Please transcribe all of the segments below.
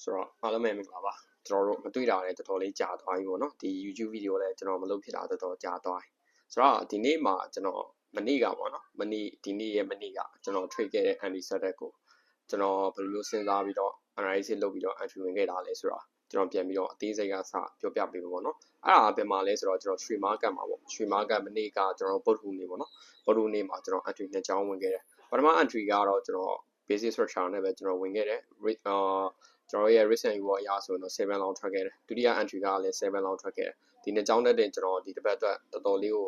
ဆိုတော့အားလုံးပဲမင်္ဂလာပါကျွန်တော်တို့မတွေ့တာလည်းတော်တော်လေးကြာသွားပြီပေါ့နော်ဒီ YouTube video လည်းကျွန်တော်မလုပ်ဖြစ်တာတော်တော်ကြာသွားပြီဆိုတော့ဒီနေ့မှာကျွန်တော်မနေ့ကပေါ့နော်ဒီနေ့ရဲ့မနေ့ကကျွန်တော် trade ခဲ့တဲ့ anti setup ကိုကျွန်တော်ဘယ်လိုမျိုးစဉ်းစားပြီးတော့ analysis လုပ်ပြီးတော့ entry ဝင်ခဲ့တာလဲဆိုတော့ကျွန်တော်ပြန်ပြီးတော့အသေးစိတ်ကစပြောပြပေးပါပေါ့နော်အဲ့ဒါအပြင်မှာလဲဆိုတော့ကျွန်တော် trade market မှာပေါ့ trade market မနေ့ကကျွန်တော်ပုတ်ထူနေပေါ့နော်ပုတ်ထူနေမှာကျွန်တော် entry နှစ်ချောင်းဝင်ခဲ့တယ်ပထမ entry ကတော့ကျွန်တော် basic structure နဲ့ပဲကျွန်တော်ဝင်ခဲ့တယ်ကျွန်တော်ရဲ့ risk and reward အရာဆိုတော့7 long ထွက်ခဲ့တယ်ဒုတိယ entry ကလည်း7 long ထွက်ခဲ့တယ်ဒီနှစ်ကြောင်းတဲ့ကျွန်တော်ဒီတစ်ပတ်အတွက်တော်တော်လေးကို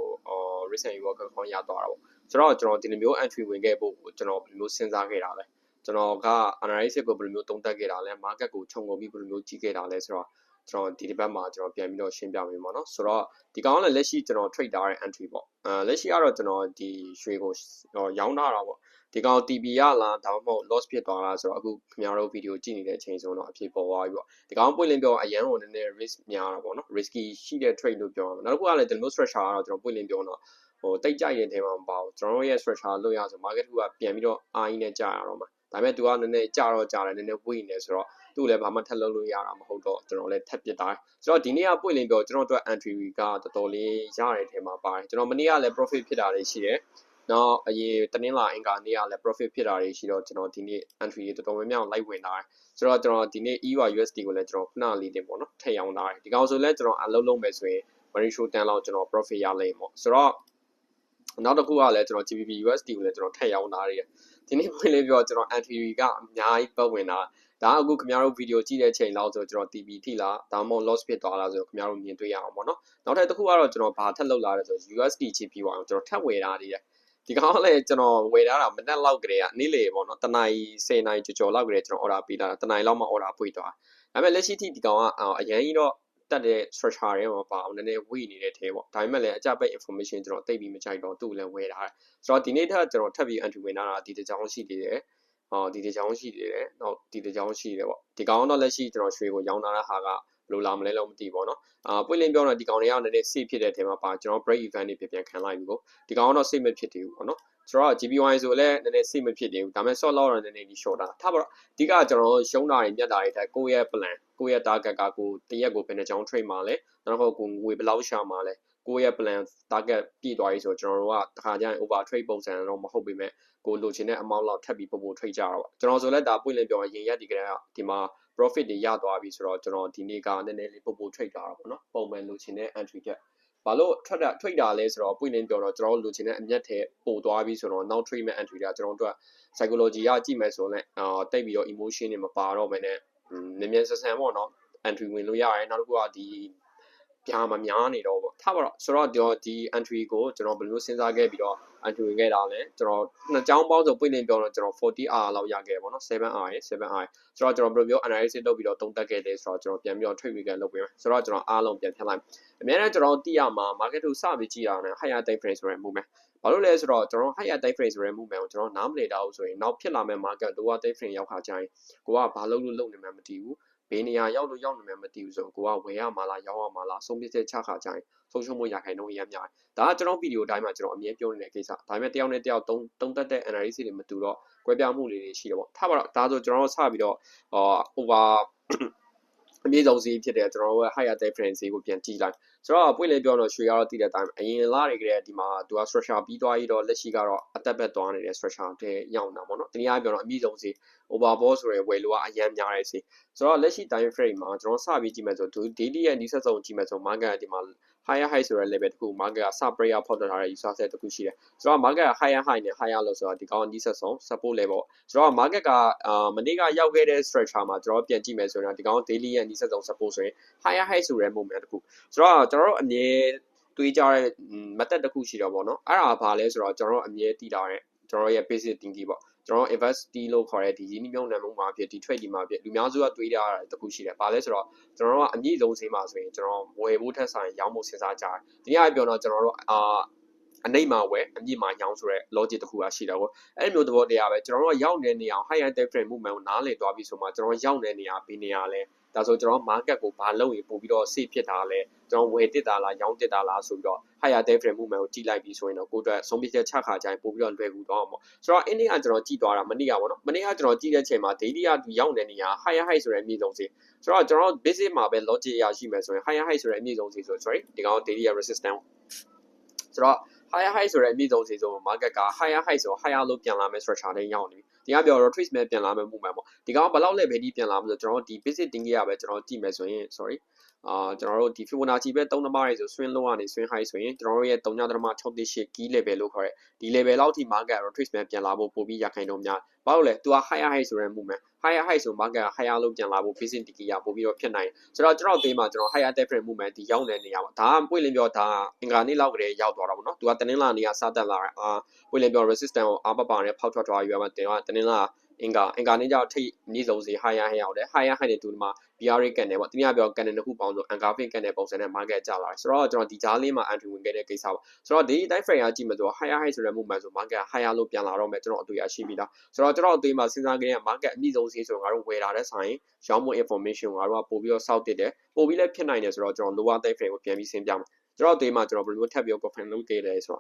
risk and reward ကောင်းရသွားတာပေါ့ဆိုတော့ကျွန်တော်ဒီလိုမျိုး entry ဝင်ခဲ့ဖို့ကျွန်တော်ဘယ်လိုမျိုးစဉ်းစားခဲ့တာလဲကျွန်တော်က analysis ကိုဘယ်လိုမျိုးသုံးသပ်ခဲ့တာလဲ market ကိုခြုံငုံပြီးဘယ်လိုမျိုးကြည့်ခဲ့တာလဲဆိုတော့ကျွန်တော်ဒီတစ်ပတ်မှာကျွန်တော်ပြန်ပြီးတော့ရှင်းပြပေးပါတော့ဆိုတော့ဒီကောင်ကလည်းလက်ရှိကျွန်တော် trade ထားတဲ့ entry ပေါ့လက်ရှိကတော့ကျွန်တော်ဒီရွှေကိုရောင်းထားတာပေါ့ဒီကောင် TP ရလားဒါမှမဟုတ် loss ဖြစ်သွားလားဆိုတော့အခုခင်ဗျားတို့ video ကြည့်နေတဲ့အချိန်ဆိုတော့အဖြစ်ပေါ်သွားပြီပေါ့ဒီကောင်ပွင့်လင်းပြောအရန်ကိုနည်းနည်း risk များတာပေါ့နော် risky ရှိတဲ့ trade လို့ပြောရမှာနောက်တစ်ခုကလည်းဒီလို structure ကတော့ကျွန်တော်ပွင့်လင်းပြောတော့တိတ်ကြိုက်တဲ့ထဲမှာမပါဘူးကျွန်တော်တို့ရဲ့ structure လို့ရဆို market ကပြန်ပြီးတော့အားကြီးနဲ့ကြာရတော့မှာဒါပေမဲ့ तू ကနည်းနည်းကြာတော့ကြာတယ်နည်းနည်းဝေးနေဆိုတော့သူ့လည်းဘာမှထပ်လုပ်လို့ရတာမဟုတ်တော့ကျွန်တော်လည်းထပ်ပစ်တာဆိုတော့ဒီနေ့ကပွင့်လင်းပြောကျွန်တော်တို့ entry ကတော်တော်လေးရတဲ့ထဲမှာပါတယ်ကျွန်တော်မနေ့ကလည်း profit ဖြစ်တာတွေရှိတယ်နောက်အရင်တနင်္လာအင်္ဂါနေ့ကလည်း profit ဖြစ်တာတွေရှိတော့ကျွန်တော်ဒီနေ့ entry တွေတော်တော်များများလိုက်ဝင်တာဆိုတော့ကျွန်တော်ဒီနေ့ EUR USD ကိုလည်းကျွန်တော်ခဏလေးတင်ပေါ့နော်ထည့်ရောင်းတာဒီကောင်ဆိုလည်းကျွန်တော်အလုပ်လုပ်မယ်ဆိုရင် very short term လောက်ကျွန်တော် profit ရလိမ့်ပေါ့ဆိုတော့နောက်တစ်ခုကလည်းကျွန်တော် GBP USD ကိုလည်းကျွန်တော်ထည့်ရောင်းတာတွေဒီနေ့ဖွင့်လေးပြောကျွန်တော် entry ကအများကြီးပတ်ဝင်တာဒါအခုခင်ဗျားတို့ video ကြည့်တဲ့ချိန်လောက်ဆိုကျွန်တော် TP ထိလားဒါမှမဟုတ် loss ဖြစ်သွားလားဆိုခင်ဗျားတို့မြင်တွေ့ရအောင်ပေါ့နော်နောက်ထပ်တစ်ခုကတော့ကျွန်တော်ဘာထပ်လုပ်လာလဲဆို USD ချပြီးပါအောင်ကျွန်တော်ထပ်ဝယ်ထားသေးတယ်ဒီကောင်လည်းကျွန်တော်ဝယ်ထားတာမနက်လောက်ကလေးကနေ့လေပေါ့နော်တနာရီ10နာရီကျော်လောက်ကလေးကျွန်တော် order ပေးလာတာတနာရီလောက်မှ order ပွေသွားဒါပေမဲ့လက်ရှိထိဒီကောင်ကအရင်ကြီးတော့တက်တဲ့ structure တွေမှာပါအောင်နည်းနည်းဝေ့နေတဲ့ထဲပေါ့ဒါပေမဲ့လည်းအကြပိတ် information ကျွန်တော်သိပြီးမကြိုက်တော့သူ့လည်းဝယ်ထားတယ်ဆိုတော့ဒီနေ့ထပ်ကျွန်တော်ထပ်ပြီး entry ဝင်လာတာဒီတစ်ကြောင်းရှိသေးတယ်ဒီတစ်ကြောင်းရှိသေးတယ်နောက်ဒီတစ်ကြောင်းရှိတယ်ပေါ့ဒီကောင်တော့လက်ရှိကျွန်တော်ရွှေကိုရောင်းထားတဲ့ဟာကဘယ်လိုလာမလဲလို့မသိဘူးပေါ့နော်ပွင့်လင်းပြောတော့ဒီကောင်တွေကလည်းနည်းနည်း safe ဖြစ်တဲ့ထဲမှာပါကျွန်တော် break event တွေပြန်ခံလိုက်ပြီကိုဒီကောင်ကတော့ safe မဖြစ်သေးဘူးပေါ့နော်ဆိုတော့ GPY ဆိုလည်းနည်းနည်း safe မဖြစ်သေးဘူးဒါပေမဲ့ short လောက်တော့နည်းနည်းဒီ short တာထားပါတော့အဓိကကျွန်တော်ရှုံးတာတွေမြတ်တာတွေတိုင်းကိုယ့်ရဲ့ plan ကိုယ့်ရဲ့ target ကကိုတရက်ကိုဘယ်နှကြောင်း trade မှာလဲနောက်တော့ကိုငွေဘယ်လောက်ရှာမှာလဲကိုယ့်ရဲ့ plan target ပြည့်သွားပြီဆိုတော့ကျွန်တော်တို့ကတခါကျရင် over trade ပုံစံတော့မဟုတ်ပေမဲ့ကိုလိုချင်တဲ့ amount လောက်ထပ်ပြီးပို့ trade ကြတော့ကျွန်တော်ဆိုလည်းဒါပွင့်လင်းပြောရင်ရက်ဒီကနေ့ဒီမှာ profit တွေရသွားပြီဆိုတော့ကျွန်တော်ဒီနေ့ကနည်းနည်းလေးပို့ trade ကြတော့ပေါ့နော်ပုံမှန်လိုချင်တဲ့ entry ကဘာလို့ထွက်တာလဲဆိုတော့ပွင့်လင်းပြောတော့ကျွန်တော်လိုချင်တဲ့အမျက်ထဲပို့သွားပြီဆိုတော့ now trade မဲ့ entry ကကျွန်တော်တို့က psychology ကကြည့်မယ်ဆိုတော့တိတ်ပြီးတော့ emotion တွေမပါတော့ဘဲနဲ့နည်းနည်းဆဆန်ပေါ့နော် entry ဝင်လို့ရတယ်နောက်တစ်ခုကဒီပြာမများနေတော့ပေါ့ထားပါတော့ဆိုတော့ဒီ entry ကိုကျွန်တော်ဘယ်လိုစဉ်းစားခဲ့ပြီးတော့ entry ဝင်ခဲ့တာလဲကျွန်တော်နှစ်ကြောင်းပေါင်းဆိုပွင့်လင်းပြောတော့ကျွန်တော် 40R လောက်ရခဲ့ပေါ့နော် 7R ဆိုတော့ကျွန်တော်ဘယ်လိုမျိုး analysis လုပ်ပြီးတော့သုံးသပ်ခဲ့တယ်ဆိုတော့ကျွန်တော်ပြန်ပြီးတော့ trade weekend လုပ်ပေးမယ်ဆိုတော့ကျွန်တော်အားလုံးပြန်ဖြတ်လိုက်အများနဲ့ကျွန်တော်သိရမှာ market ကိုစပြီးကြည့်ရအောင် higher time frame ဆိုတဲ့ movement ဘာလို့လဲဆိုတော့ကျွန်တော် higher time frame ဆိုတဲ့ movement ကိုကျွန်တော်နားမလည်တော့ဘူးဆိုရင်နောက်ဖြစ်လာမယ့် market lower time frame ရောက်ခါကျရင်ကိုကဘာလုပ်နေမှမသိဘူးဘယ်နေရာရောက်နေမှမသိဘူးဆိုတော့ကိုကဝယ်ရမှာလားရောင်းရမှာလားဆုံးဖြတ်ချက်ချခါကျရင်ဆုံးရှုံးမှုရခိုင်နှုန်းအများကြီးဒါကကျွန်တော်ဗီဒီယိုတိုင်းမှာကျွန်တော်အမြဲပြောနေတဲ့ကိစ္စဒါပေမဲ့တယောက်နဲ့တယောက်သုံးသက်တဲ့ analysis တွေမတူတော့ကွဲပြားမှုတွေရှိတော့ပေါ့ထားပါတော့ဒါဆိုကျွန်တော်တို့စပြီးတော့over အမြင့်ဆုံးဈေးဖြစ်တဲ့ကျွန်တော်တို့ higher time frame ဈေးကိုပြန်ကြည့်လိုက်ဆိုတော့ပွင့်လင်းပြောတော့ရွှေကတော့တည်တဲ့အတိုင်းအရင်လာတွေကဒီမှာသူက structure ပြီးသွားပြီးတော့လက်ရှိကတော့အသက်ဘက်သွားနေတဲ့ structure တွေရောက်နေတာပေါ့နော်တနည်းအားဖြင့်ပြောတော့အမြင့်ဆုံးဈေး overbought ဆိုရယ်ဝယ်လို့ကအရင်များတဲ့ဈေးဆိုတော့လက်ရှိ time frame မှာကျွန်တော်စပြီးကြည့်မယ်ဆို daily ရဲ့နီးစပ်ဆုံးကြည့်မယ်ဆို market ဒီမှာ higher high ဆိုတဲ့ level တခု market ကစ prayer ဖောက်ထားတဲ့ user set တခုရှိတယ်ဆိုတော့ market က higher high နဲ့ higher low ဆိုတော့ဒီကောင်နီးစပ်ဆုံး support level ဆိုတော့ market ကမနေ့ကရောက်ခဲ့တဲ့ structure မှာကျွန်တော်ပြန်ကြည့်မယ်ဆိုရင်ဒီကောင် daily ရဲ့နီးစပ်ဆုံး support ဆိုရင် higher high ဆိုတဲ့ movement တခုဆိုတော့ကျွန်တော်တို့အမြဲတွေးကြတဲ့ method တခုရှိတော့ဗောနော်အဲ့ဒါဘာလဲဆိုတော့ကျွန်တော်တို့အမြဲတည်တာတဲ့ကျွန်တော်ရဲ့ basic thinking ပေါ့ကျွန်တော် investee လို့ခေါ်တဲ့ဒီရင်းနှီးမြှုပ်နှံမှုမှာဖြစ်ဒီ trade ဒီမှာဖြစ်လူများစုကတွေးကြတာတခုရှိတယ်ဘာလဲဆိုတော့ကျွန်တော်တို့ကအမြင့်ဆုံးဈေးမှာဆိုရင်ကျွန်တော်ဝယ်ဖို့ထက်ဆိုင်ရောင်းဖို့စဉ်းစားကြတယ်ဒီနေ့အပြောတော့ကျွန်တော်တို့ အနေမှာဝယ်အမြင့်မှာညောင်းဆိုတဲ့ logic တစ်ခုရှိတာပေါ့အဲ့မျိုးသဘောတရားပဲကျွန်တော်တို့ရောက်နေတဲ့နေရာ higher time frame movement ကိုနားလည်သွားပြီဆိုမှကျွန်တော်ရောက်နေတဲ့နေရာဘယ်နေရာလဲဒါဆိုကျွန်တော် market ကိုဘာလုပ်ရင်ပို့ပြီးတော့ safe ဖြစ်တာလဲကျွန်တော်ဝယ်တစ်တာလားရောင်းတစ်တာလားဆိုပြီးတော့ higher time frame movement ကိုကြည့်လိုက်ပြီးဆိုရင်တော့ကိုယ့်အတွက်ဆုံးဖြတ်ချက်ချခါကြရင်ပို့ပြီးတော့လွယ်ကူသွားအောင်ပေါ့ဆိုတော့ index ကကျွန်တော်ကြည့်သွားတာမနေ့ကပေါ့နော်မနေ့ကကျွန်တော်ကြည့်တဲ့ချိန်မှာ daily ကသူရောက်နေတဲ့နေရာ higher high ဆိုတဲ့အမြင့်ဆုံးစီဆိုတော့ကျွန်တော် basic မှာပဲ logic ရရှိမယ်ဆိုရင် higher high ဆိုတဲ့အမြင့်ဆုံးစီဆို sorry ဒီကောင် daily resistance ဆိုတော့ higher high ဆိုတဲ့အမြင့်ဆုံးစီဆို market က higher high ဆို higher low ပြန်လာမယ် structure နဲ့ရောက်နေပြီဒီကပြော retrace မဲ့ပြန်လာမယ် movement ပေါ့ဒီကောင်ဘယ်လောက်လဲပဲဒီပြန်လာမလို့ကျွန်တော်ဒီ basic တင်ကြီးရပဲကျွန်တော်ကြည့်မယ်ဆိုရင် sorry ကျွန်တော်တို့ဒီ Fibonacci ပဲ3နံပါတ်ရေးဆို swing low ကနေ swing high ဆိုရင်ကျွန်တော်တို့ရဲ့ 3.68 key level လို့ခေါ်တဲ့ဒီ level လောက်ထိ market retrace မဲ့ပြန်လာဖို့ပို့ပြီးရခိုင်တော့များဘာလို့လဲသူက higher high ဆိုတဲ့ movement higher high ဆို market က higher low ပြန်လာဖို့ basic တင်ကြီးရပို့ပြီးတော့ဖြစ်နိုင်ဆိုတော့ကျွန်တော်သေးမှာကျွန်တော် higher time frame movement ဒီရောက်နေတဲ့နေရာပေါ့ဒါကပွင့်လင်းပြောဒါအင်္ဂါနေ့လောက်ကလေးရောက်သွားတာပေါ့နော်သူကတနင်္လာနေ့ကစတက်လာပွင့်လင်းပြော resistance ကိုအားပပါနဲ့ဖောက်ထွက်သွားရွာမှာတင်ကတနင်္လာအင်္ဂါနေ့ကျတော့ထိမြေဆုံးစီ higher high ရောက်တယ် higher high နဲ့တူဒီမှာ BR ကန်တယ်ပေါ့တနည်းအားပြောကန်တယ်တစ်ခုပေါင်းဆို anchor pin ကန်တဲ့ပုံစံနဲ့ market ကျလာတယ်ဆိုတော့ကျွန်တော်ဒီကြားလေးမှာ entry ဝင်ခဲ့တဲ့ကိစ္စပေါ့ဆိုတော့ daily time frame ကကြည့်မယ်ဆိုတော့ higher high ဆိုတဲ့ movement ဆို market higher လို့ပြန်လာတော့မယ်ကျွန်တော်အတွေ့အရှိပြီလားဆိုတော့ကျွန်တော်အတွေ့မှာစဉ်းစားခဲ့တဲ့ market အမြင့်ဆုံးစီးဆိုငါတို့ဝယ်လာတဲ့ဆိုင်ရောင်းဖို့ information ငါတို့ကပို့ပြီးတော့စောက်တစ်တယ်ပို့ပြီးလည်းဖြစ်နိုင်တယ်ဆိုတော့ကျွန်တော် lower time frame ကိုပြန်ပြီးဆင်းပြမယ်ကျွန်တော်အတွေ့မှာကျွန်တော်ဘယ်လိုထပ်ပြီး confirm လုပ်ခဲ့လဲဆို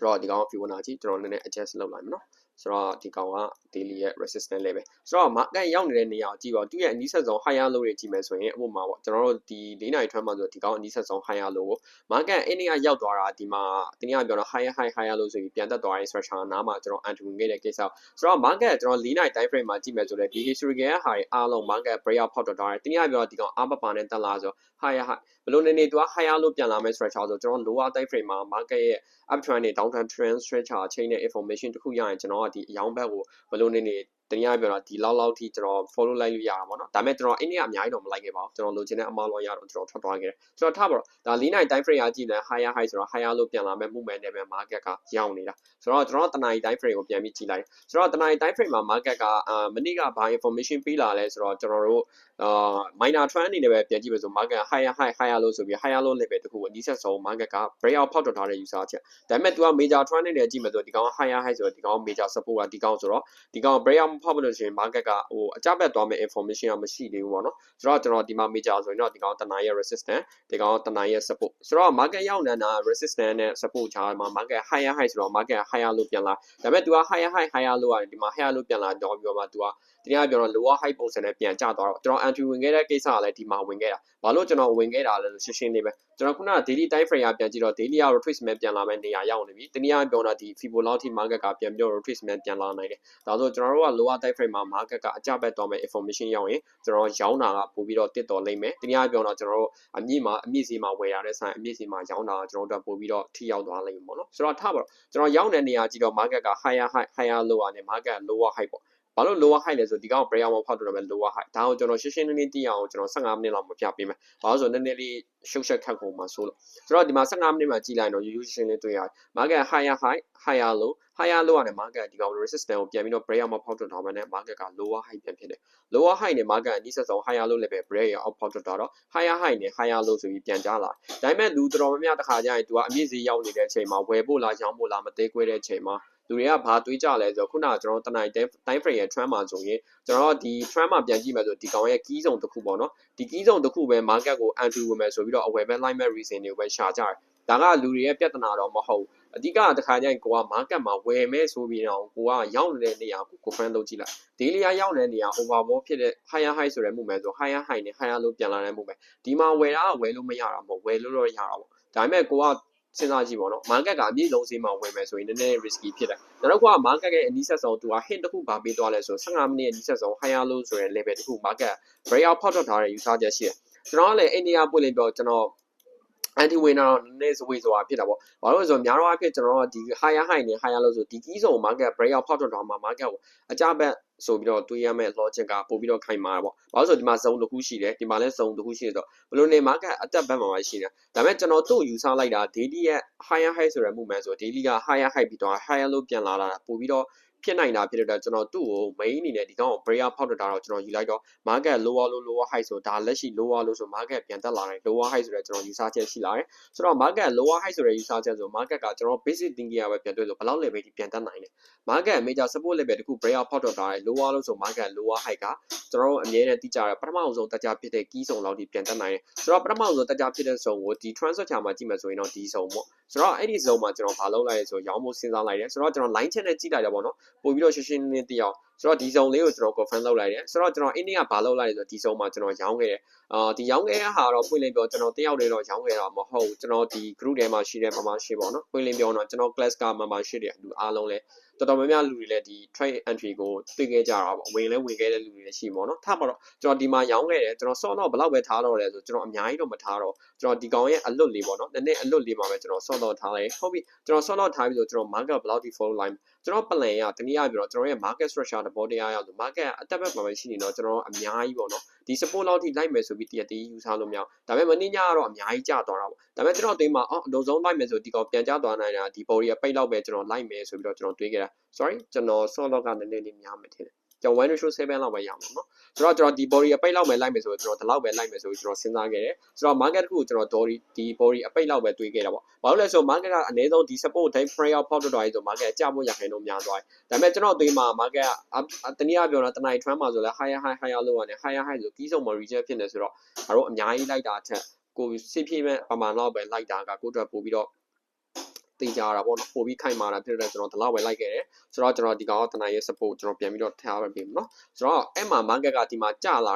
တော့ဒီကောင် Fibonacci ကျွန်တော်နည်းနည်း adjust လုပ်လိုက်မယ်နော်ဆိုတော့ဒီကောင်က daily ရဲ့ resistance level ဆိုတော့ market ရောက်နေတဲ့နေရာကိုကြည့်ပါသူ့ရဲ့အနီးဆက်ဆုံး higher low တွေကြည့်မယ်ဆိုရင်အပေါ်မှာပေါ့ကျွန်တော်တို့ဒီ4နာရီထွက်မှဆိုဒီကောင်အနီးဆက်ဆုံး higher low ကို market အဲ့ဒီကရောက်သွားတာဒီမှာတနည်းအားပြောတော့ higher high higher low ဆိုပြီးပြန်တက်သွားတဲ့ structure နားမှာကျွန်တော် entry ဝင်ခဲ့တဲ့ကိစ္စဆိုတော့ market ကျွန်တော်4နာရီ time frame မှာကြည့်မယ်ဆိုတော့ဒီ historical ရဲ့ဟာတွေအားလုံး market breakout ဖောက်ထွက်သွားတယ်တနည်းအားပြောဒီကောင်အားပပါနဲ့တက်လာဆို higher high ဘယ်လိုနေသူက higher low ပြန်လာမဲ့ structure ဆိုကျွန်တော် lower time frame မှာ market ရဲ့ uptrend နဲ့ downtrend trend structure အချိန်နဲ့ information တခုရရင်ကျွန်တော်ကဒီအယောင်းဘက်ကိုဘယ်လိုနေတနည်းအားပြောတော့ဒီလောက်ထိကျွန်တော် follow လိုက်လို့ရတာပေါ့နော်ဒါပေမဲ့ကျွန်တော်အဲ့ဒီကအများကြီးတော့မလိုက်ခဲ့ပါဘူးကျွန်တော်လိုချင်တဲ့အမားလောက်ရတော့ကျွန်တော်ထွက်သွားခဲ့တယ်ဆိုတော့ထားပါတော့ဒါ4နိုင် time frame အကြည့်နေ higher high ဆိုတော့ higher low ပြန်လာမဲ့ movement နဲ့ပဲ market ကရောက်နေတာဆိုတော့ကျွန်တော်တနာရီ time frame ကိုပြန်ပြီးကြည့်လိုက်ဆိုတော့တနာရီ time frame မှာ market ကမနေ့ကဘာ information ပေးလာလဲဆိုတော့ကျွန်တော်တို့minor trend အနေနဲ့ပဲပြန်ကြည့်မယ်ဆို market higher high higher low ဆိုပြီး higher low level တခုကိုအနည်းဆက်ဆုံး market က breakout ဖောက်ထွက်ထားတဲ့ user ချက်ဒါပေမဲ့ तू က major trend နဲ့ကြည့်မယ်ဆိုဒီကောင် higher high ဆိုတော့ဒီကောင် major support ကဒီကောင်ဆိုတော့ဒီကောင် breakout ဖောက်လို့ရှိရင် market ကဟိုအကြက်ဘက်သွားမဲ့ information ကမရှိသေးဘူးပေါ့နော်ဆိုတော့ကျွန်တော်ဒီမှာ major ဆိုရင်တော့ဒီကောင်တနာရီရဲ့ resistance ဒီကောင်တနာရီရဲ့ support ဆိုတော့ market ရောက်နေတာ resistance နဲ့ support ချာမှာ market higher high ဆိုတော့ market higher low ပြန်လာဒါပေမဲ့ तू က higher high higher low ကနေဒီမှာ higher low ပြန်လာတော့ပြီးတော့မှ तू ကဒီနေ့ကပြောတော့ lower high ပုံစံနဲ့ပြန်ကျသွားတော့ကျွန်တော် entry ဝင်ခဲ့တဲ့ကိစ္စကလည်းဒီမှာဝင်ခဲ့တာဘာလို့ကျွန်တော်ဝင်ခဲ့တာလဲဆိုရှင်းလေးပဲကျွန်တော်ခုနက daily time frame ကပြန်ကြည့်တော့ daily က retrace မဲ့ပြန်လာမဲ့နေရာရောက်နေပြီတနည်းအားပြောတာဒီ Fibonacci market ကပြန်ပြော retrace မဲ့ပြန်လာနိုင်တယ်ဒါဆိုကျွန်တော်တို့က lower time frame မှာ market ကအကြက်ဘက်သွားမဲ့ information ရောက်ရင်ကျွန်တော်ရောင်းတာကပို့ပြီးတော့တစ်တော်လိမ့်မယ်တနည်းအားပြောတော့ကျွန်တော်တို့အမြင့်စီမှာဝယ်ရတဲ့ဆိုင်အမြင့်စီမှာရောင်းတာကျွန်တော်တို့ပို့ပြီးတော့ထိရောက်သွားလိမ့်မယ်ပေါ့နော်ဆိုတော့ထားပါတော့ကျွန်တော်ရောင်းတဲ့နေရာကြည့်တော့ market က higher high higher low နဲ့ market lower high ပေါ့ဘာလို့ lower high လဲဆိုဒီကောင် breakout မဖောက်တော့မယ် lower high ဒါကိုကျွန်တော်ရှင်းလင်းသိအောင်ကျွန်တော်15မိနစ်လောက်မပြပေးမယ်ဘာလို့ဆိုနည်းနည်းလေးရှုပ်ရှက်ခတ်ကုန်မှာဆိုတော့ဒီမှာ15မိနစ်မှာကြည့်လိုက်တော့ ရိုးရှင်းလေးတွေ့ရတယ် market higher high higher low higher low နဲ့ market ဒီကောင် resistance ကိုပြန်ပြီးတော့ breakout မဖောက်တော့တော့မယ်နဲ့ market က lower high ပြန်ဖြစ်တယ် lower high နဲ့ market အနည်းဆက်ဆုံး higher low level break ရအောင်ဖောက်တော့တော့ higher high နဲ့ higher low ဆိုပြီးပြန်ကြလာဒါပေမဲ့လူတော်များများတစ်ခါကျရင် तू ကအမြင့်စီးရောက်နေတဲ့အချိန်မှာဝယ်ဖို့လားရောင်းဖို့လားမသေးခွဲတဲ့အချိန်မှာလူတွေကဘာတွေးကြလဲဆိုတော့ခုနကကျွန်တော်တနိုင် time frame ရဲ့ trend မှာဆိုရင်ကျွန်တော်ဒီ trend မှာပြန်ကြည့်မယ်ဆိုဒီကောင်ရဲ့ key zone တစ်ခုပေါ့နော်ဒီ key zone တစ်ခုပဲ market ကို entry ဝင်မယ်ဆိုပြီးတော့အဝယ်ပဲ line မဲ့ reason တွေပဲရှာကြတယ်ဒါကလူတွေရဲ့ပြဿနာတော့မဟုတ်အဓိကတစ်ခါကျရင်ကိုက market မှာဝယ်မဲ့ဆိုပြီးတော့ကိုကရောက်နေတဲ့နေရာကို confirm လုပ်ကြည့်လိုက် daily ရောက်နေတဲ့နေရာ overbought ဖြစ်တဲ့ higher high ဆိုတဲ့ movement ဆို higher high နဲ့ higher low ပြန်လာတဲ့ movement ဒီမှာဝယ်တာဝယ်လို့မရတာမဟုတ်ဝယ်လို့တော့ရတာပေါ့ဒါပေမဲ့ကိုကစဉ်းစားကြည့်ပါတော့ market ကအမြင့်ဆုံးဈေးမှာဝင်မယ်ဆိုရင်နည်းနည်း risky ဖြစ်တယ်နောက်တော့က market ရဲ့အနည်းဆက်ဆုံးသူက hit တစ်ခုပါပေးသွားလဲဆို15မိနစ်အနည်းဆက်ဆုံး higher low ဆိုတဲ့ level တစ်ခု market breakout ဖောက်ထွက်ထားတဲ့ user ချက်ရှိတယ်ကျွန်တော်ကလည်းအိန္ဒိယပွင့်လင်းပြောကျွန်တော် anti winner တော့နည်းနည်းစဝေးဆိုတာဖြစ်တာပေါ့ဘာလို့လဲဆိုတော့များတော့အဖြစ်ကျွန်တော်တို့ဒီ higher high နဲ့ higher low ဆိုဒီ key zone market breakout ဖောက်ထွက်သွားမှာ market ကိုအကြဘက်ဆိုပြီးတော့တွေးရမယ့် logic ကပို့ပြီးတော့ခိုင်မာတာပေါ့ဘာလို့ဆိုဒီမှာ zone တစ်ခုရှိတယ်ဒီမှာလည်း zone တစ်ခုရှိတယ်ဆိုတော့ဘယ်လိုနေ market အတက်ဘက်မှာရှိတယ်ဒါပေမဲ့ကျွန်တော်တို့ယူဆလိုက်တာ daily ရဲ့ higher high ဆိုတဲ့ movement ဆို daily က higher high ပြီးတော့ higher low ပြန်လာတာပို့ပြီးတော့ ဖြစ်နိုင်တာဖြစ်တဲ့ကျွန်တော်သူ့ကို main အနေနဲ့ဒီကောင်ကို breakout ဖောက်တက်တာတော့ကျွန်တော်ယူလိုက်တော့ market lower low lower high ဆိုဒါလက်ရှိ lower low ဆို market ပြန်တက်လာတယ် lower high ဆိုတော့ကျွန်တော်ယူဆချက်ရှိလာတယ်ဆိုတော့ market lower high ဆိုတဲ့ယူဆချက်ဆို market ကကျွန်တော် basic thinking ရပဲပြန်တွေ့ဆိုဘယ်လောက် level ထိပြန်တက်နိုင်လဲ market major support level တခု breakout ဖောက်တက်တာတယ် lower low ဆို market lower high ကကျွန်တော်အမြဲတမ်းသိကြရပထမအောင်ဆုံးတက်ကြဖြစ်တဲ့ key ဆုံးလောက်ထိပြန်တက်နိုင်တယ်ဆိုတော့ပထမအောင်ဆုံးတက်ကြဖြစ်တဲ့ဆုံးကိုဒီ transfer ချာမှာကြည့်မယ်ဆိုရင်တော့ဒီဆုံးပေါ့ဆိုတော့အဲ့ဒီဆုံးမှာကျွန်တော်ဘာလုပ်လိုက်လဲဆိုရောင်းဖို့စဉ်းစားလိုက်တယ်ဆိုတော့ကျွန်တော် line ချက်နဲ့ကြည့်လိုက်တယ်ပေါ့နော်ပို့ပြီးတော့ရှင်းရှင်းလင်းလင်းသိအောင်ဆိုတော့ဒီဆုံးလေးကိုကျွန်တော် confirm လုပ်လိုက်တယ်ဆိုတော့ကျွန်တော် India ဘာလုပ်လိုက်လဲဆိုတော့ဒီဆုံးမှာကျွန်တော်ရောင်းခဲ့တယ်ဒီရောင်းခဲ့တဲ့ဟာတော့ပွင့်လင်းပြောကျွန်တော်တယောက်တည်းတော့ရောင်းခဲ့တာမဟုတ်ကျွန်တော်ဒီ group ထဲမှာရှိတဲ့ membership ပေါ့နော်ပွင့်လင်းပြောတော့ကျွန်တော် class က membership တွေလူအားလုံးလဲတော်တော်များများလူတွေလည်းဒီ trade entry ကိုသိခဲ့ကြတာပေါ့ဝင်ခဲ့တဲ့လူတွေလည်းရှိပေါ့နော်ထားပါတော့ကျွန်တော်ဒီမှာရောင်းခဲ့တယ်ကျွန်တော် short တော့ဘယ်လောက်ပဲထားတော့လဲဆိုကျွန်တော်အများကြီးတော့မထားတော့ကျွန်တော်ဒီကောင်ရဲ့အလွတ်လေးပေါ့နော်နည်းနည်းအလွတ်လေးမှာပဲကျွန်တော် short တော့ထားလိုက်ဟုတ်ပြီကျွန်တော် short တော့ထားပြီးဆိုကျွန်တော် market ဘယ်လောက်ထိ follow line ကျွန်တော် plan ရတနည်းအားဖြင့်တော့ကျွန်တော်ရဲ့ market structure တဘောတရားရောက်ဆို market အတက်ဘက်မှာပဲရှိနေတော့ကျွန်တော်အများကြီးပေါ့နော်ဒီ support လောက်ထိလိုက်မယ်ဆိုပြီးတည်ယူဆလို့မရအောင်ဒါပေမဲ့မင်းညကတော့အများကြီးကျသွားတာပေါ့ဒါပေမဲ့ကျွန်တော်အသိမှာအလုံးစုံလိုက်မယ်ဆိုဒီကောင်ပြန်ကျသွားနိုင်တာဒီ body ကပိတ်လောက်ပဲကျွန်တော်လိုက်မယ်ဆိုပြီးတော့ကျွန်တော်တွေးခဲ့တာ sorry ကျွန်တော် short လောက်ကနည်းနည်းလေးများမယ်ထင်တယ်ကျွန်တော် 1/7 လောက်ပဲရမှာနော်ဆိုတော့ကျွန်တော်ဒီ body အပိတ်လောက်ပဲလိုက်မယ်ဆိုတော့ကျွန်တော်ဒီလောက်ပဲလိုက်မယ်ဆိုပြီးကျွန်တော်စဉ်းစားခဲ့တယ်ဆိုတော့ market တစ်ခုကိုကျွန်တော်ဒီ body အပိတ်လောက်ပဲတွေးခဲ့တာပေါ့ဘာလို့လဲဆိုတော့ market ကအနည်းဆုံးဒီ support တိုင်း prayer ဖောက်တော့ဆို market အကျဖို့ရခိုင်တော့များသွားတယ်ဒါပေမဲ့ကျွန်တော်အသေးမှာ market ကတနည်းအားပြောတော့တနင်္လာ trend မှာဆိုလဲ higher high higher low နဲ့ higher high ဆိုကြီးဆုံးမှာ reject ဖြစ်နေဆိုတော့ငါတို့အများကြီးလိုက်တာအထက်ကိုစစ်ဖြစ်မဲ့ပမာဏလောက်ပဲလိုက်တာကကိုအတွက်ပို့ပြီးတော့တေးကြတာပေါ့နော်ပို့ပြီးခိုင်မာတာဖြစ်တဲ့ကျွန်တော်ဒီလောက်ပဲလိုက်ခဲ့တယ်ဆိုတော့ကျွန်တော်ဒီကောင်တနင်္လာရဲ့ support ကျွန်တော်ပြန်ပြီးတော့ထားရပြီနော်ဆိုတော့အဲ့မှာ market ကဒီမှာကျလာ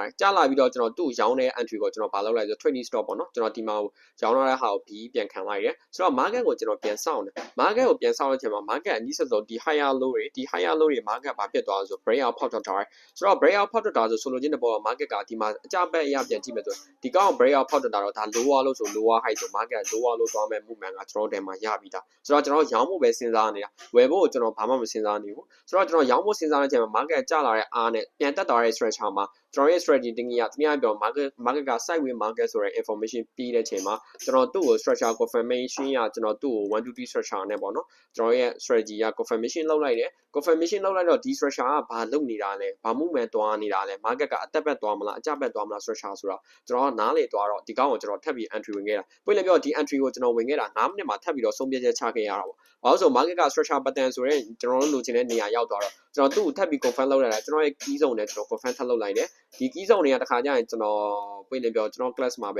ပြီးတော့ကျွန်တော်သူ့ရောင်းတဲ့ entry ကိုကျွန်တော်ဘာလုပ်လိုက်ဆို trading stop ပေါ့နော်ကျွန်တော်ဒီမှာရောင်းရတဲ့ဟာကို B ပြန်ခံလိုက်တယ်ဆိုတော့ market ကိုကျွန်တော်ပြန်စောင့်တယ် market ကိုပြန်စောင့်တဲ့အချိန်မှာ market အနည်းဆုံးဒီ higher low တွေဒီ higher low တွေ market ဘာဖြစ်သွားလဲဆို breakout ဖောက်ထွက်သွားတယ်ဆိုတော့ breakout ဖောက်ထွက်တာဆိုလိုချင်တဲ့ပေါ် market ကဒီမှာအကျဘက်အရာပြန်ကြည့်မယ်ဆိုဒီကောင် breakout ဖောက်ထွက်တာတော့ဒါ lower low ဆို lower high ဆို market lower low သွားမဲ့ movement ကကျွန်တော်တို့ထဲမှာရပြီးသားဆိုတော့ကျွန်တော်ရောင်းဖို့ပဲစဉ်းစားနေတာဝယ်ဖို့ကိုကျွန်တော်ဘာမှမစဉ်းစားနေဘူးဆိုတော့ကျွန်တော်ရောင်းဖို့စဉ်းစားတဲ့အချိန်မှာ market ကျလာတဲ့အားနဲ့ပြန်တက်သွားတဲ့ structure မှာကျွန်တော်ရဲ့ strategy တင်ကြီးကတနည်းအားဖြင့် market က sideways market ဆိုတဲ့ information ပြီးတဲ့အချိန်မှာကျွန်တော်သူ့ကို structure confirmation ရကျွန်တော်သူ့ကို 1 to 3 structure နဲ့ပေါ့နော်ကျွန်တော်ရဲ့ strategy က confirmation လုပ်လိုက်တယ် confirmation လုပ်လိုက်တော့ဒီ structure ကဘာလုပ်နေတာလဲဘာ movement သွားနေတာလဲ market ကအတက်ဘက်သွားမလားအကျဘက်သွားမလား structure ဆိုတော့ကျွန်တော်နားလေသွားတော့ဒီကောင်ကိုကျွန်တော်ထပ်ပြီး entry ဝင်ခဲ့တာပြည့်လည်းပြောဒီ entry ကိုကျွန်တော်ဝင်ခဲ့တာ9မိနစ်မှာထပ်ပြီးတော့ဆုံးဖြတ်ချက်ချခဲ့ရတာပေါ့ဘာလို့ဆို market က structure pattern ဆိုရင်ကျွန်တော်တို့လိုချင်တဲ့နေရာရောက်သွားတော့ကျွန်တော်သူ့ကိုထပ်ပြီး confirm လုပ်လိုက်တာကျွန်တော်ရဲ့ key zone နဲ့ကျွန်တော် confirm ထပ်လုပ်လိုက်တယ်ဒီ key zone တွေကတခါကျရင်ကျွန်တော်ပြည့်လည်းပြောကျွန်တော် class မှာပ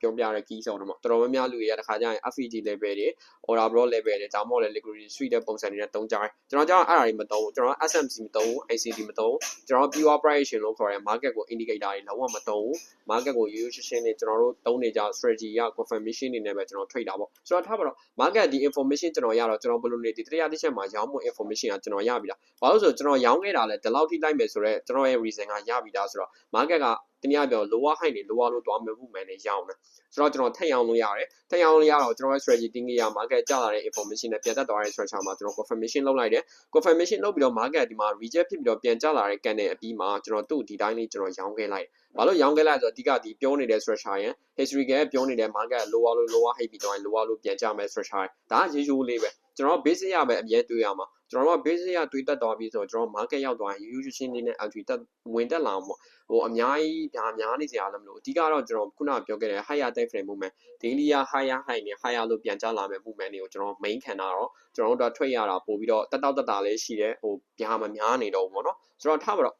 ဲပြောပြတဲ့ key zone တော့တော်တော်များများလူတွေကတခါကျရင် FEG level တွေ order block level တွေဒါမှမဟုတ်လည်း liquidity suite တဲ့ပုံစံတွေနဲ့တုံးကြတယ်ကျွန်တော်ကြောင့်အဲ့ဒါတွေမတုံးဘူးကျွန်တော် SMC မတုံးဘူး ICD မတုံးဘူးကျွန်တော် pure operation လို့ခေါ်တဲ့ market ကို indicator တွေလုံးဝမတုံးဘူး market ကိုရိုးရိုးရှင်းရှင်းလေးကျွန်တော်တို့တုံးနေကြ strategy ရ confirmation တွေနဲ့ပဲကျွန်တော် trade တာပေါ့ဆိုတော့ထားပါတော့ market ဒီ information ကျွန်တော်ရတော့ကျွန်တော်ဘယ်လိုနေဒီတရားတစ်ချက်မှာရောင်းဖို့ information ကကျွန်တော်ရပြီလားဘာလို့ဆိုကျွန်တော်ရောင်းခဲ့တာလဲဒီလောက်ထိလိုက်မယ်ဆိုတော့ကျွန်တော်ရဲ့ reason ကရပြီလားဆိုတော့ market ကတနည်းအားဖြင့် lower high တွေ lower low သွားမယ်မှုမှန်နေရောင်းတယ်ဆိုတော့ကျွန်တော်ထပ်ရောင်းလို့ရတယ်ထပ်ရောင်းလို့ရတော့ကျွန်တော်ရဲ့ strategy တင်ကြီးရ market ကျလာတဲ့ information နဲ့ပြန်တက်သွားတဲ့ structure မှာကျွန်တော် confirmation လုပ်လိုက်တယ် confirmation လုပ်ပြီးတော့ market ဒီမှာ reject ဖြစ်ပြီးတော့ပြန်ကျလာတဲ့ candle အပြီးမှာကျွန်တော်သူ့ဒီတိုင်းလေးကျွန်တော်ရောင်းခဲ့လိုက်ဘာလို့ရောင်းခဲ့လိုက်ဆိုတော့အဓိကဒီပြောနေတဲ့ structure ရယ် history ကပြောနေတဲ့ market lower high ပြီးတော့ lower low ပြန်ကျမဲ့ structure ဒါကရိုးရိုးလေးပဲကျွန်တော် basic ရပဲအမြဲတွေးရမှာကျွန်တော်က basic ရတွေးတက်သွားပြီးဆိုတော့ကျွန်တော် market ရောက်သွားရင်ရိုးရိုးရှင်းလေးနဲ့ entry တက်ဝင်တက်လာအောင်ပေါ့ဟိုအများကြီးဒါများနေစရာလည်းမလိုအဓိကတော့ကျွန်တော်ခုနကပြောခဲ့တဲ့ higher time frame movement daily higher high နဲ့ higher low ပြန်ကျလာမဲ့ movement တွေကိုကျွန်တော် main ခံတာတော့ကျွန်တော်တို့ထွက်ရတာပို့ပြီးတော့တက်တာလေးရှိတယ်ဟိုပြားမများနေတော့ဘူးပေါ့နော်ဆိုတော့ထားပါတော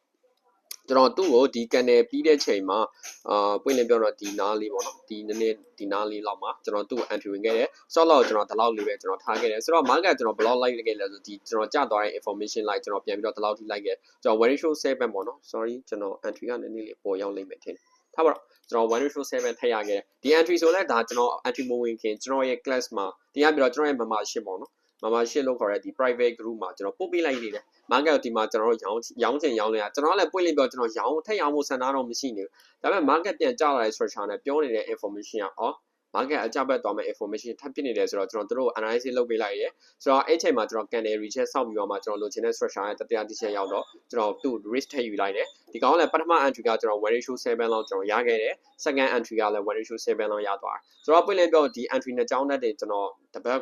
့ကျွန်တော်သူ့ကိုဒီ candle ပြီးတဲ့ချိန်မှာပွင့်လင်းပြောတော့ဒီနားလေးပေါ့နော်ဒီနည်းနည်းဒီနားလေးလောက်မှာကျွန်တော်သူ့ကို entry ဝင်ခဲ့တယ် short လောက်ကျွန်တော်ဒီလောက်လေးပဲကျွန်တော်ထားခဲ့တယ်ဆိုတော့ market ကျွန်တော် block လိုက်ခဲ့လဲဆိုဒီကျွန်တော်ကျသွားတဲ့ information လိုက်ကျွန်တော်ပြန်ပြီးတော့ဒီလောက်ထိလိုက်ခဲ့ကျွန်တော် 1/7 ပေါ့နော် sorry ကျွန်တော် entry ကနည်းနည်းလေးပေါ်ရောက်လိမ့်မယ်ထင်ထားပါတော့ကျွန်တော် 1/7 ထည့်ရခဲ့တယ်ဒီ entry ဆိုလဲဒါကျွန်တော် entry မဝင်ခင်ကျွန်တော်ရဲ့ class မှာတရားပြီးတော့ကျွန်တော်ရဲ့ membership ပေါ့နော်membership လို့ခေါ်တဲ့ဒီ private group မှာကျွန်တော်ပို့ပေးလိုက်နေတယ် market ဒီမှာကျွန်တော်တို့ရောင်းချင်ရောင်းလဲကျွန်တော်လည်းပွင့်လင်းပြောကျွန်တော်ရောင်းထက်ရောင်းဖို့ဆန္ဒတော့မရှိနေဘူးဒါပေမဲ့ market ပြန်ကျလာတဲ့ structure နဲ့ပြောနေတဲ့ information က market အကြဘက်သွားမဲ့ information ထပ်ပြနေတယ်ဆိုတော့ကျွန်တော်တို့ analysis လုပ်ပေးလိုက်ရယ်ဆိုတော့အဲ့ချိန်မှာကျွန်တော် candle recheck ဆောက်ပြီးတော့မှကျွန်တော်လိုချင်တဲ့ structure ရဲ့တတရားတစ်ချက်ရောက်တော့ကျွန်တော်သူ့ risk ထည့်ယူလိုက်တယ်ဒီကောင်ကလည်းပထမ entry ကကျွန်တော် 1 ratio 7လောက်ကျွန်တော်ရခဲ့တယ် second entry ကလည်း 1 ratio 7လောက်ရသွားတယ်ဆိုတော့ပြင်လင်းပြောဒီ entry နှစ်ကြောင်းတက်တွေကျွန်တော်တပတ်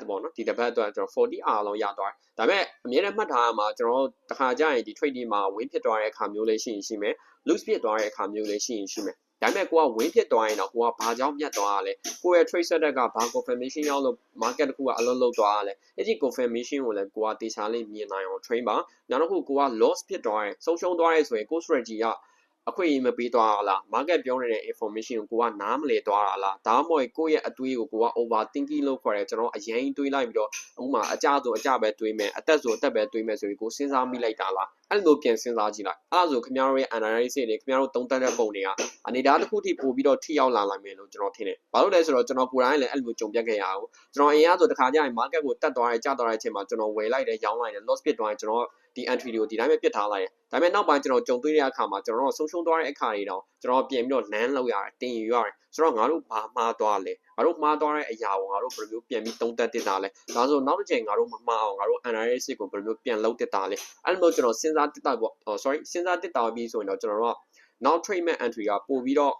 ပေါ့နော်ဒီတပတ်အတွက်ကျွန်တော် 40R လောက်ရသွားတယ်ဒါပေမဲ့အမြဲတမ်းမှတ်ထားရမှာကျွန်တော်တခါကြရင်ဒီ trade ဒီမှာ win ဖြစ်သွားတဲ့အခါမျိုးလေးရှိမယ် lose ဖြစ်သွားတဲ့အခါမျိုးလေးရှိမယ်ဒါပေမဲ့ကိုက win ဖြစ်သွားရင်တော့ကိုကဘာကြောင့်ပြတ်သွားရလဲကိုရဲ့ trade setup ကဘာ confirmation ရောက်လို့ market တစ်ခုကအလုံးလုံးသွားရလဲအဲ့ဒီ confirmation ကိုလည်းကိုကတေချာလေးမြင်နိုင်အောင် train ပါနောက်တစ်ခုကိုက loss ဖြစ်သွားရင်ဆုံးရှုံးသွားရဲဆိုရင်ကို strategy ကအခွင့်အရေးမပေးသွားလား market ပြောနေတဲ့ information ကိုကနားမလည်သွားတာလားဒါမှမဟုတ်ကိုယ့်ရဲ့အတွေးကိုက over thinking လို့ခေါ်တယ်ကျွန်တော်အရင်တွေးလိုက်ပြီးတော့ဥပမာအကြဆိုအကြပဲတွေးမယ်အသက်ဆိုအသက်ပဲတွေးမယ်ဆိုပြီးကိုစဉ်းစားမိလိုက်တာလားအဲ့လိုပြန်စဉ်းစားကြည့်လိုက်အဲ့ဒါဆိုခင်ဗျားတို့ရဲ့ analysis တွေခင်ဗျားတို့သုံးသပ်တဲ့ပုံတွေကအနေဒါတစ်ခုထိပို့ပြီးတော့ထိရောက်လာနိုင်မယ်လို့ကျွန်တော်ထင်တယ်ဘာလို့လဲဆိုတော့ကျွန်တော်ကိုယ်တိုင်လည်းအဲ့လိုကြုံပြတ်ခဲ့ရအောင်ကျွန်တော်အရင်ကဆိုတခါကျရင် market ကိုတက်သွားတယ်ကျသွားတဲ့အချိန်မှာကျွန်တော်ဝယ်လိုက်တယ်ရောင်းလိုက်တယ် loss ဖြစ်သွားရင်ကျွန်တော်ဒီ entry တွေကိုဒီတိုင်းပဲပြစ်ထားလိုက်တယ်ဒါပေမဲ့နောက်ပိုင်းကျွန်တော်ကြုံတွေ့တဲ့အခါမှာကျွန်တော်ဆုံးရှုံးသွားတဲ့အခါတွေတော့ကျွန်တော်ပြင်ပြီးတော့ land လောက်ရတယ်တင်ယူရတယ်ဆိုတော့ငါတို့ဘာမှားသွားလဲငါတို့မှားသွားတဲ့အရာကိုငါတို့ဘယ်လိုမျိုးပြန်ပြီးသုံးသပ်တင်တာလဲဒါဆိုနောက်တစ်ချိန်ငါတို့မမှားအောင်ငါတို့ analysis ကိုဘယ်လိုမျိုးပြန်လုပ်တင်တာလဲအဲ့လိုမျိုးကျွန်တော်စဉ်းစားတက်တာပေါ့ sorry စဉ်းစားတက်တာပြီးဆိုရင်တော့ကျွန်တော်တို့က နောက် treatment entry ကပို့ပြီးတော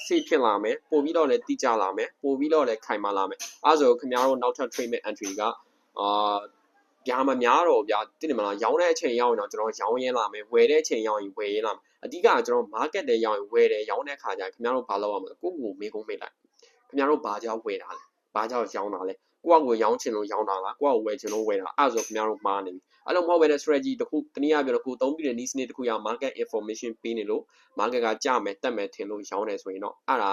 ့စိတ်ဖြစ်လာမယ်ပို့ပြီးတော့လည်းတိကျလာမယ်ပို့ပြီးတော့လည်းခိုင်မာလာမယ်အဲဆိုခင်ဗျားတို့နောက်ထပ် treatment entry ကပြာမများတော့ဗျာတိတယ်မလားရောင်းတဲ့အချိန်ရောက်ရင်တော့ကျွန်တော်ရောင်းရင်းလာမယ်ဝယ်တဲ့အချိန်ရောက်ရင်ဝယ်ရင်းလာမယ်အဓိကကျွန်တော် market တွေရောက်ရင်ဝယ်တယ်ရောင်းတဲ့ခါကျရင်ခင်ဗျားတို့ဘာလုပ်ရမလဲကိုယ့်ကိုမေးကုန်မေးလိုက်ခင်ဗျားတို့ဘာကြောင့်ဝယ်တာလဲဘာကြောင့်ရောင်းတာလဲကိုယ့်ကိုရောင်းချင်လို့ရောင်းတာလားကိုယ့်ကိုဝယ်ချင်လို့ဝယ်တာအဲဆိုခင်ဗျားတို့မှားနေပြီအဲ့လိုမဟုတ်ဘဲနဲ့ strategy တစ်ခုတနည်းအားဖြင့်ကိုသုံးပြီးတဲ့ niche တစ်ခုရ market information ပေးနေလို့ market ကကြမယ်တက်မယ်ထင်လို့ရောင်းတယ်ဆိုရင်တော့အဲ့ဒ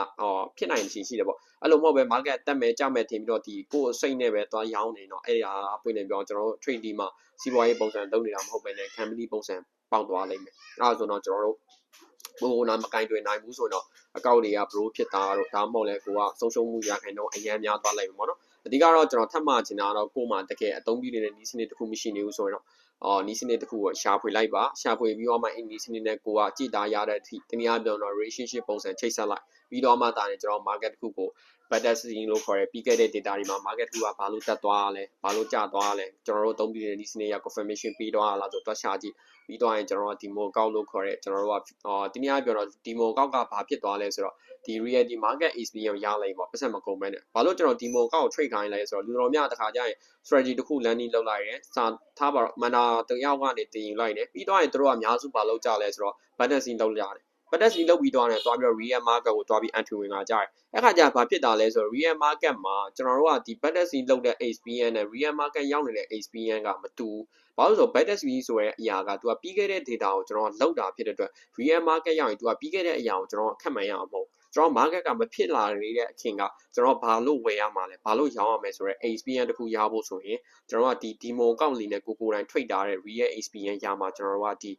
ါဖြစ်နိုင်ချင်ရှိတယ်ပေါ့အဲ့လိုမဟုတ်ပဲ market တက်မယ်ကြမယ်ထင်ပြီးတော့ဒီကိုယ်စိတ်နဲ့ပဲသွားရောင်းနေတော့အဲ့ဒါအပွင့်နေပြောကျွန်တော်တို့ trade ဒီမှာစီးပွားရေးပုံစံလုပ်နေတာမဟုတ်ပဲနဲ့ company ပုံစံပေါက်သွားလိမ့်မယ်အဲ့ဒါဆိုတော့ကျွန်တော်တို့ဘိုးနာမကင်တွင်နိုင်ဘူးဆိုတော့အကောက်တွေက bro ဖြစ်တာတော့ဒါမှမဟုတ်လဲကိုကဆုံးရှုံးမှုရခိုင်တော့အရင်များသွားလိုက်မှာပေါ့နော်အဓိကတော့ကျွန်တော်ထပ်မှချင်တာတော့ကို့မှာတကယ်အသုံးပြုနေတဲ့နီးစနစ်တစ်ခုမရှိနေဘူးဆိုရင်တော့နီးစနစ်တစ်ခုကိုရှာဖွေလိုက်ပါရှာဖွေပြီးတော့မှအဲ့နီးစနစ်နဲ့ကိုကကြည်တာရတဲ့အထိတနည်းအားဖြင့်တော့ relationship ပုံစံချိတ်ဆက်လိုက်ပြီးတော့မှဒါနဲ့ကျွန်တော် market တစ်ခုကို better seeing လို့ခေါ်တဲ့ပြီးခဲ့တဲ့ data တွေမှာ market တစ်ခုကဘာလို့တက်သွားလဲဘာလို့ကျသွားလဲကျွန်တော်တို့အသုံးပြုနေတဲ့နီးစနစ်ရ confirmation ပြီးတော့လားဆိုတော့ရှာကြည့်ပြီးတော့ရင်ကျွန်တော်က demo ကောက်လို့ခေါ်တဲ့ကျွန်တော်တို့ကတနည်းအားဖြင့်တော့ demo ကောက်ကဘာဖြစ်သွားလဲဆိုတော့ဒီ reality market experience ရလိုက်ပေါ့ပတ်စံမကုန်မဲနဲ့ဘာလို့ကျွန်တော် demo ကောက်ကို trade ခိုင်းလိုက်ဆိုတော့လူတော်များတခါကျရင် strategy တစ်ခု landing လုပ်လိုက်တယ်စာထားပါတော့ mana တယောက်ကနေတင်ယူလိုက်တယ်ပြီးတော့ရင်တို့ကအများစုဘာလုပ်ကြလဲဆိုတော့ balancing လုပ်ရတယ်balancing လုပ်ပြီးတော့ရင်သွားပြီးတော့ real market ကိုသွားပြီး entry ဝင်လာကြတယ်အဲ့ခါကျဘာဖြစ်တာလဲဆိုတော့ real market မှာကျွန်တော်တို့ကဒီ balancing လုပ်တဲ့ experience နဲ့ real market ရောက်နေတဲ့ experience ကမတူဘာလို့ဆိုတော့ balancing ဆိုတဲ့အရာကသူကပြီးခဲ့တဲ့ data ကိုကျွန်တော်လောက်တာဖြစ်တဲ့အတွက် real market ရောက်ရင်သူကပြီးခဲ့တဲ့အရာကိုကျွန်တော်ခက်မှန်ရအောင်မဟုတ်ကျွန်တော် market ကမဖြစ်လာနေတဲ့အချိန်ကကျွန်တော်ဘာလို့ဝယ်ရမှာလဲဘာလို့ရောင်းရမယ်ဆိုတော့ experience တစ်ခုရဖို့ဆိုရင်ကျွန်တော်ကဒီ demo ကောက်လေးနဲ့ကိုတိုင်း trade ထားတဲ့ real experience ရမှာကျွန်တော်တို့ကဒီ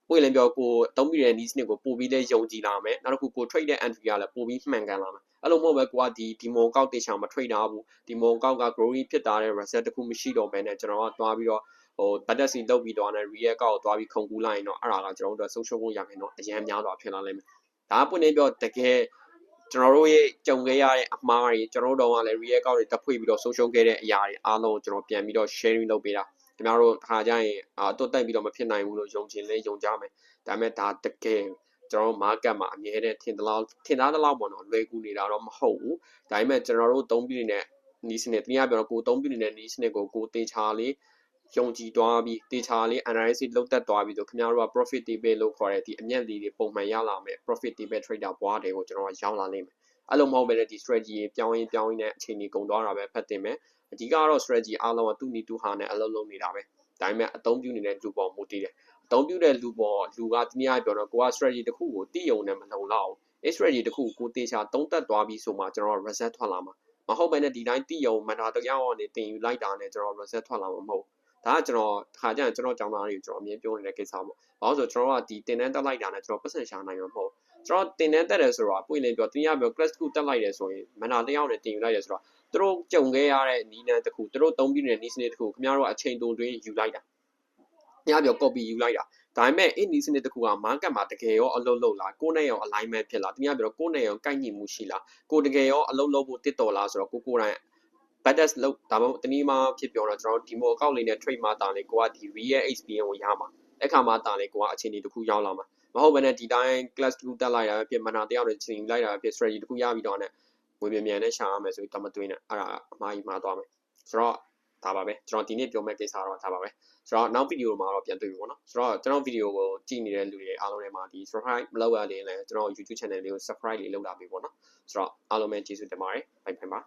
ပွင့်လင်းပြောကိုတုံးပြီးတဲ့ niche ကိုပို့ပြီးလဲယုံကြည်လာမယ်နောက်တစ်ခုကို trade တဲ့ entry ကလည်းပို့ပြီးမှန်ကန်လာမယ်အဲ့လိုမဟုတ်ပဲကိုကဒီ demo ကောက်တေချာမ trade တာဘူး demo ကောက်က growing ဖြစ်တာတဲ့ result တစ်ခုမရှိတော့ဘဲနဲ့ကျွန်တော်ကသွားပြီးတော့better see လုပ်ပြီးတော့နဲ့ real ကောက်ကိုသွားပြီးခုန်ကူးလိုက်ရင်တော့အဲ့ဒါကကျွန်တော်တို့ဆုံးရှုံးဖို့ရမယ်တော့အရင်များတော့ဖြစ်လာလိမ့်မယ်ဒါပွင့်လင်းပြောတကယ်ကျွန်တော်တို့ရဲ့ကြုံခဲ့ရတဲ့အမှားတွေကျွန်တော်တို့ကလည်း real ကောက်တွေတက်ဖွေပြီးတော့ဆုံးရှုံးခဲ့တဲ့အရာတွေအားလုံးကိုကျွန်တော်ပြန်ပြီးတော့ sharing လုပ်ပေးတာခင်ဗျားတို့ခါကြရင်တော့တက်ပြီးတော့မဖြစ်နိုင်ဘူးလို့ယုံကြည်လဲယုံကြမယ်ဒါပေမဲ့ဒါတကယ်ကျွန်တော်တို့ market မှာအမြဲတမ်းထင်သားတလောက်ပေါ့နော်လွယ်ကူနေတာတော့မဟုတ်ဘူးဒါပေမဲ့ကျွန်တော်တို့သုံးပြီးနေတဲ့နီးစနစ်တနည်းအားဖြင့်ကိုသုံးပြီးနေတဲ့နီးစနစ်ကိုတေချာလေးယုံကြည်သွားပြီးတေချာလေး analysis လုပ်တတ်သွားပြီးဆိုခင်ဗျားတို့က profit table လို့ခေါ်တဲ့ဒီအမြတ်လေးတွေပုံမှန်ရလာမယ် profit table trader ဘွားတွေကိုကျွန်တော်ကရောက်လာလိမ့်မယ်အဲ့လိုမဟုတ်ဘဲနဲ့ဒီ strategy ပြောင်းရင်နဲ့အချိန်ကြီးကုန်သွားတာပဲဖတ်တင်မယ်အဓိကတော့ strategy အားလုံးကသူ့နီးသူ့ဟာနဲ့အလုပ်လုပ်နေတာပဲဒါပေမဲ့အသုံးပြုနေတဲ့လူပေါ်မူတည်တယ်အသုံးပြုတဲ့လူကတနည်းအားဖြင့်ပြောတော့ကိုက strategy တစ်ခုကိုတိယုံနဲ့မလုံလောက်အောင် strategy တစ်ခုကိုတေချာသုံးသက်သွားပြီးဆိုမှကျွန်တော် result ထွက်လာမှာမဟုတ်ဘဲနဲ့ဒီတိုင်းတိယုံမနာတယောက်ကနေတင်ယူလိုက်တာနဲ့ကျွန်တော် result ထွက်လာမှာမဟုတ်ဒါကကျွန်တော်ခါကျရင်ကျွန်တော်ကြောင်းသားတွေကိုကျွန်တော်အမြင်ပြောနေတဲ့ကိစ္စပေါ့ဘာလို့ဆိုကျွန်တော်ကဒီတင်တန်းတက်လိုက်တာနဲ့ကျွန်တော်ပတ်စံရှာနိုင်မှာမဟုတ်ကျွန်တော်တင်တန်းတက်တယ်ဆိုတော့ပွင့်လင်းပြောတင်ရပြော class တစ်ခုတက်လိုက်တယ်ဆိုရင်မနာတယောက်နဲ့တင်ယူလိုက်တယ်ဆိုတော့သူတို့ကြုံခဲ့ရတဲ့နီးနန်းတစ်ခုသူတို့သုံးပြီးနေတဲ့နီးစနစ်တစ်ခုခင်ဗျားတို့ကအချိန်တိုတွင်းယူလိုက်တာညပြော copy ယူလိုက်တာ ဒါပေမဲ့အဲ့ဒီစနစ်တစ်ခုက market မှာတကယ်ရောအလုပ်လုပ်လားကိုယ်နဲ့ရော alignment ဖြစ်လားတနည်းအားဖြင့်ကိုယ်နဲ့ရောကိုက်ညီမှုရှိလားကိုတကယ်ရောအလုပ်လုပ်ဖို့တစ်တော်လားဆိုတော့ကိုယ်တိုင် baddest လောက်ဒါမှမဟုတ်တနည်းမှဖြစ်ပြောတော့ကျွန်တော် demo account လေးနဲ့ trade မှာတာလေကိုကဒီ real experience ကိုရမှာအဲ့ခါမှတာလေကိုကအခြေအနေတစ်ခုရောက်လာမှာမဟုတ်ဘဲနဲ့ဒီတိုင်း class 2တက်လိုက်တာပဲဖြစ်မနာတယောက်နဲ့ချိန်လိုက်တာပဲဖြစ် strategy တစ်ခုရပြီးတော့ねငွေမြန်နဲ့ရှာရမယ်ဆိုပြီးတော့မသွင်းနဲ့အဲ့ဒါအမှားကြီးမှားသွားမယ်ဆိုတော့ဒါပါပဲကျွန်တော်ဒီနေ့ပြောမယ့်ကိစ္စတော့ဒါပါပဲဆိုတော့နောက်ဗီဒီယိုမှာတော့ပြန်တွေ့ပြီပေါ့နော်ဆိုတော့ကျွန်တော်ဗီဒီယိုကိုကြည့်နေတဲ့လူတွေအားလုံးထဲမှာဒီ subscribe မလုပ်ရသေးရင်လည်းကျွန်တော် YouTube channel လေးကို subscribe လေးလုပ်လာပြီပေါ့နော်ဆိုတော့အားလုံးပဲကျေးဇူးတင်ပါတယ်ဘိုင်ဘိုင်ပါ